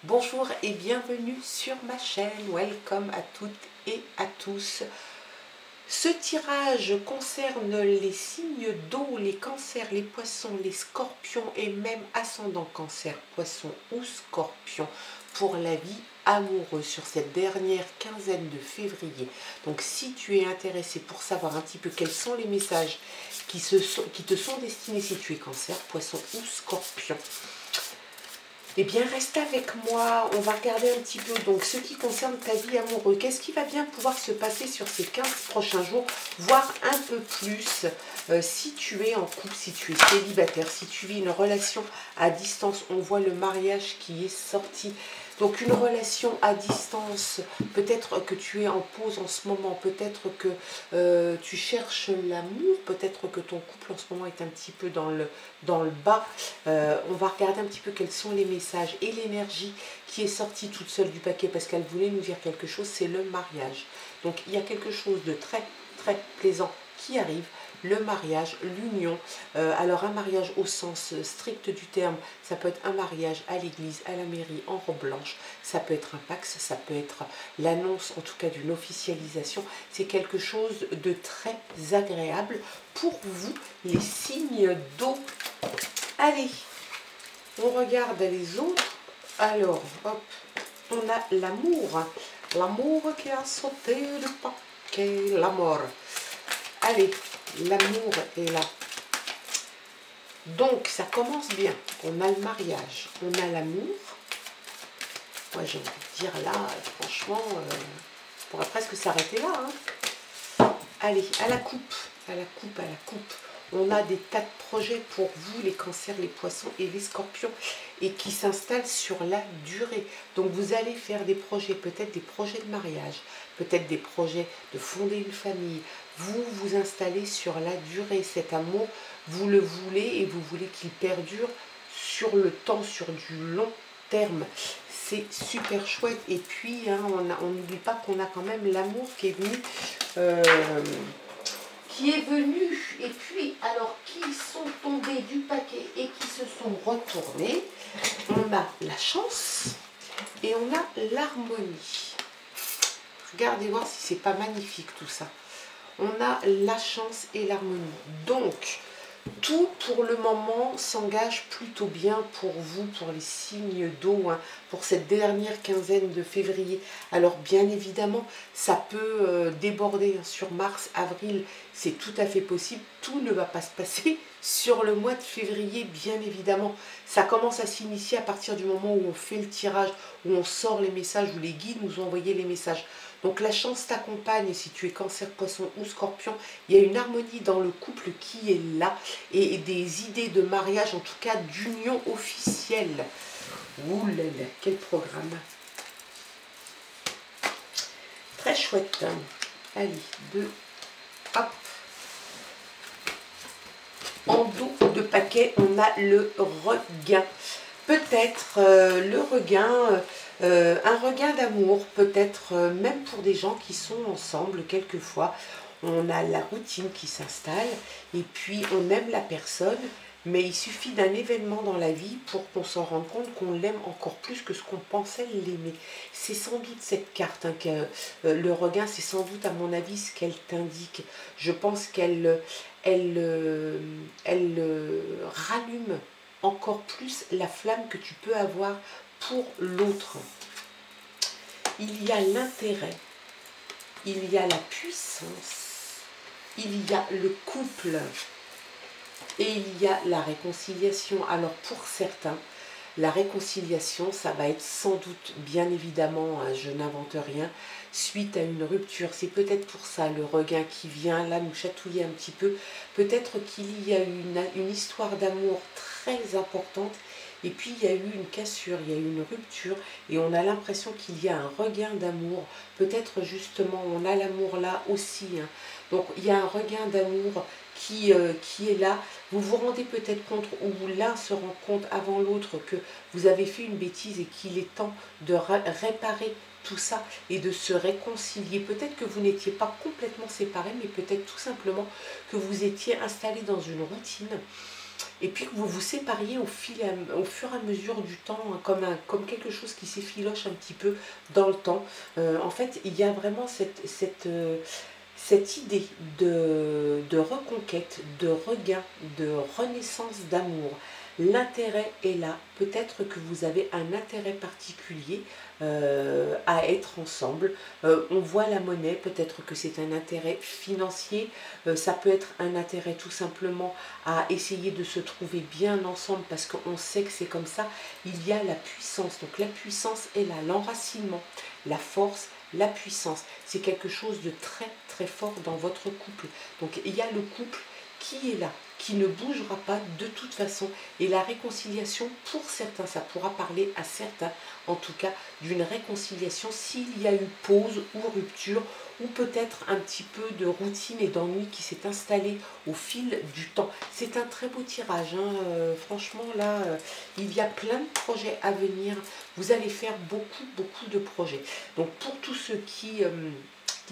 Bonjour et bienvenue sur ma chaîne, welcome à toutes et à tous. Ce tirage concerne les signes d'eau, les cancers, les poissons, les scorpions et même ascendant cancer, poisson ou scorpion pour la vie amoureuse sur cette dernière quinzaine de février. Donc si tu es intéressé pour savoir un petit peu quels sont les messages qui te sont destinés si tu es cancer, poisson ou scorpion, eh bien, reste avec moi, on va regarder un petit peu donc ce qui concerne ta vie amoureuse. Qu'est-ce qui va bien pouvoir se passer sur ces 15 prochains jours, voire un peu plus, si tu es en couple, si tu es célibataire, si tu vis une relation à distance. On voit le mariage qui est sorti. Donc une relation à distance, peut-être que tu es en pause en ce moment, peut-être que tu cherches l'amour, peut-être que ton couple en ce moment est un petit peu dans le bas. On va regarder un petit peu quels sont les messages et l'énergie qui est sortie toute seule du paquet parce qu'elle voulait nous dire quelque chose, c'est le mariage. Donc il y a quelque chose de très très plaisant qui arrive. Le mariage, l'union. Alors un mariage au sens strict du terme, ça peut être un mariage à l'église, à la mairie, en robe blanche, ça peut être un pax, ça peut être l'annonce en tout cas d'une officialisation. C'est quelque chose de très agréable pour vous, les signes d'eau. Allez, on regarde les autres. Alors, hop, on a l'amour. L'amour qui a sauté le paquet, la mort. Allez, l'amour est là. Donc, ça commence bien. On a le mariage, on a l'amour. Moi, j'ai envie de dire là, franchement, on pourrait presque s'arrêter là. Allez, à la coupe, à la coupe, à la coupe. On a des tas de projets pour vous, les cancers, les poissons et les scorpions, et qui s'installent sur la durée. Donc vous allez faire des projets, peut-être des projets de mariage, peut-être des projets de fonder une famille. Vous vous installez sur la durée. Cet amour, vous le voulez et vous voulez qu'il perdure sur le temps, sur du long terme. C'est super chouette. Et puis, on n'oublie pas qu'on a quand même l'amour qui est venu... et puis, alors, qui sont tombés du paquet et qui se sont retournés. On a la chance et on a l'harmonie. Regardez voir si c'est pas magnifique tout ça. On a la chance et l'harmonie. Donc, tout pour le moment s'engage plutôt bien pour vous, pour les signes d'eau, pour cette dernière quinzaine de février. Alors bien évidemment, ça peut déborder sur mars, avril, c'est tout à fait possible. Tout ne va pas se passer sur le mois de février, bien évidemment. Ça commence à s'initier à partir du moment où on fait le tirage, où on sort les messages, où les guides nous ont envoyé les messages. Donc la chance t'accompagne si tu es cancer, poisson ou scorpion. Il y a une harmonie dans le couple qui est là et des idées de mariage, en tout cas d'union officielle. Ouh là là, quel programme. Très chouette. Allez, deux, hop. En dos de paquet, on a le regain. Peut-être le regain, un regain d'amour, peut-être même pour des gens qui sont ensemble quelquefois. On a la routine qui s'installe et puis on aime la personne, mais il suffit d'un événement dans la vie pour qu'on s'en rende compte qu'on l'aime encore plus que ce qu'on pensait l'aimer. C'est sans doute cette carte, le regain, c'est sans doute à mon avis ce qu'elle t'indique. Je pense qu'elle rallume encore plus la flamme que tu peux avoir pour l'autre. Il y a l'intérêt, il y a la puissance, il y a le couple et il y a la réconciliation. Alors pour certains, la réconciliation, ça va être sans doute, bien évidemment, je n'invente rien, suite à une rupture. C'est peut-être pour ça le regain qui vient là nous chatouiller un petit peu. Peut-être qu'il y a eu une histoire d'amour très importante et puis il y a eu une cassure, il y a eu une rupture et on a l'impression qu'il y a un regain d'amour. Peut-être justement on a l'amour là aussi. Donc il y a un regain d'amour qui est là. Vous vous rendez peut-être compte, ou l'un se rend compte avant l'autre que vous avez fait une bêtise et qu'il est temps de réparer tout ça et de se réconcilier. Peut-être que vous n'étiez pas complètement séparés, mais peut-être tout simplement que vous étiez installés dans une routine et puis que vous vous sépariez au fur et à mesure du temps, hein, comme quelque chose qui s'effiloche un petit peu dans le temps. En fait, il y a vraiment cette idée de reconquête, de regain, de renaissance d'amour. L'intérêt est là. Peut-être que vous avez un intérêt particulier à être ensemble. On voit la monnaie, peut-être que c'est un intérêt financier, ça peut être un intérêt tout simplement à essayer de se trouver bien ensemble parce qu'on sait que c'est comme ça. Il y a la puissance, donc la puissance est là, l'enracinement, la force, la puissance. C'est quelque chose de très très fort dans votre couple. Donc il y a le couple qui est là, qui ne bougera pas de toute façon. Et la réconciliation, pour certains, ça pourra parler à certains, en tout cas, d'une réconciliation s'il y a eu pause ou rupture, ou peut-être un petit peu de routine et d'ennui qui s'est installé au fil du temps. C'est un très beau tirage, hein. Franchement, là, il y a plein de projets à venir. Vous allez faire beaucoup de projets. Donc, pour tous ceux qui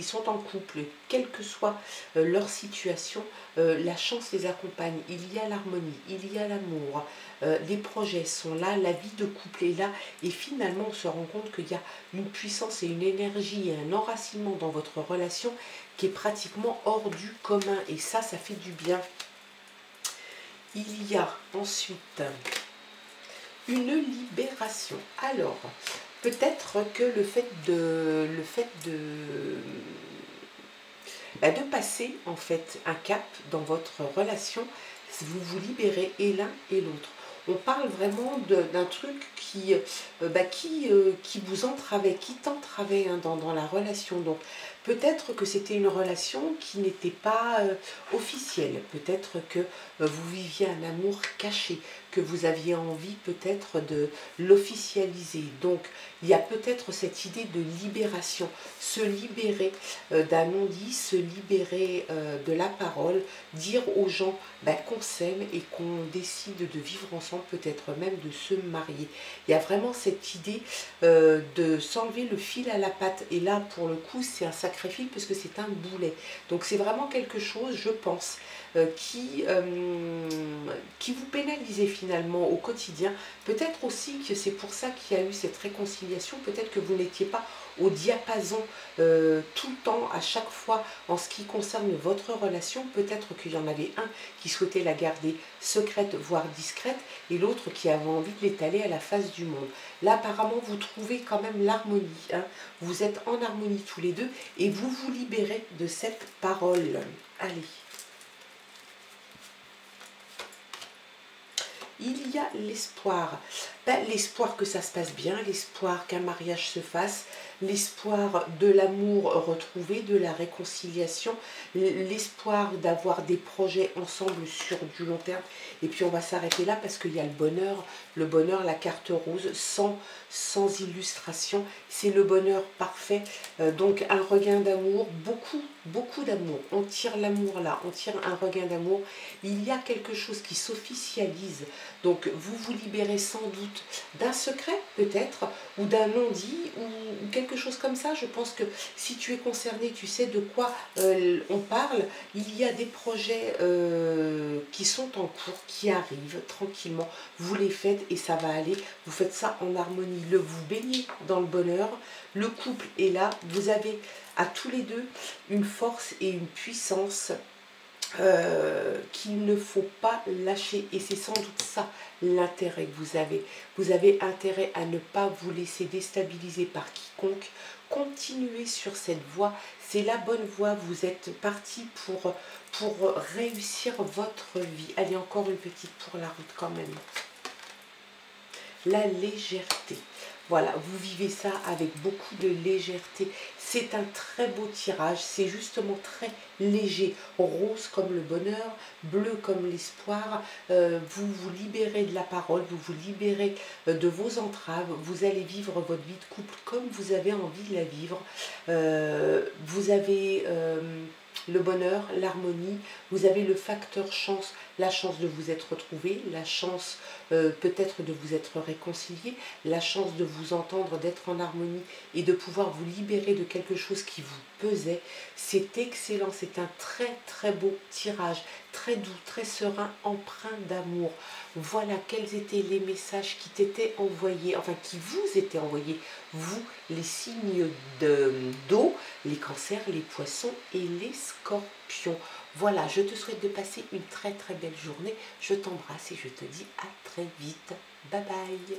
sont en couple, quelle que soit leur situation, la chance les accompagne, il y a l'harmonie, il y a l'amour, les projets sont là, la vie de couple est là, et finalement on se rend compte qu'il y a une puissance et une énergie et un enracinement dans votre relation qui est pratiquement hors du commun, et ça fait du bien. Il y a ensuite une libération. Alors, peut-être que le fait de passer en fait un cap dans votre relation, vous vous libérez et l'un et l'autre. On parle vraiment d'un truc qui vous entravait, qui t'entravait, hein, dans la relation. Donc peut-être que c'était une relation qui n'était pas officielle. Peut-être que vous viviez un amour caché, que vous aviez envie peut-être de l'officialiser. Donc il y a peut-être cette idée de libération, se libérer d'un non-dit, se libérer de la parole, dire aux gens qu'on s'aime et qu'on décide de vivre ensemble, peut-être même de se marier. Il y a vraiment cette idée de s'enlever le fil à la patte, et là pour le coup c'est un sacré fil parce que c'est un boulet. Donc c'est vraiment quelque chose, je pense, qui vous pénalisait finalement au quotidien. Peut-être aussi que c'est pour ça qu'il y a eu cette réconciliation, peut-être que vous n'étiez pas au diapason tout le temps, à chaque fois, en ce qui concerne votre relation. Peut-être qu'il y en avait un qui souhaitait la garder secrète, voire discrète, et l'autre qui avait envie de l'étaler à la face du monde. Là, apparemment, vous trouvez quand même l'harmonie, hein. Vous êtes en harmonie tous les deux, et vous vous libérez de cette parole. Allez. Il y a l'espoir. L'espoir que ça se passe bien, l'espoir qu'un mariage se fasse, l'espoir de l'amour retrouvé, de la réconciliation, l'espoir d'avoir des projets ensemble sur du long terme. Et puis on va s'arrêter là parce qu'il y a le bonheur, la carte rose, sans illustration. C'est le bonheur parfait. Donc un regain d'amour, beaucoup d'amour. On tire l'amour là, on tire un regain d'amour. Il y a quelque chose qui s'officialise. Donc vous vous libérez sans doute d'un secret peut-être, ou d'un non-dit, ou quelque chose comme ça. Je pense que si tu es concerné, tu sais de quoi on parle. Il y a des projets qui sont en cours, qui arrivent tranquillement. Vous les faites et ça va aller. Vous faites ça en harmonie. Vous baignez dans le bonheur. Le couple est là. Vous avez à tous les deux une force et une puissance qu'il ne faut pas lâcher, et c'est sans doute ça l'intérêt que vous avez. Vous avez intérêt à ne pas vous laisser déstabiliser par quiconque. Continuez sur cette voie, c'est la bonne voie. Vous êtes parti pour réussir votre vie. Allez, encore une petite pour la route quand même. La légèreté. Voilà, vous vivez ça avec beaucoup de légèreté. C'est un très beau tirage, c'est justement très léger. Rose comme le bonheur, bleu comme l'espoir. Vous vous libérez de la parole, vous vous libérez de vos entraves. Vous allez vivre votre vie de couple comme vous avez envie de la vivre. Vous avez le bonheur, l'harmonie, vous avez le facteur chance, la chance de vous être retrouvés, la chance peut-être de vous être réconciliés, la chance de vous entendre, d'être en harmonie et de pouvoir vous libérer de quelque chose qui vous pesait. C'est excellent, c'est un très très beau tirage, très doux, très serein, empreint d'amour. Voilà quels étaient les messages qui t'étaient envoyés, enfin qui vous étaient envoyés, vous, les signes d'eau, les cancers, les poissons et les scorpions. Voilà, je te souhaite de passer une très très belle journée. Je t'embrasse et je te dis à très vite. Bye bye.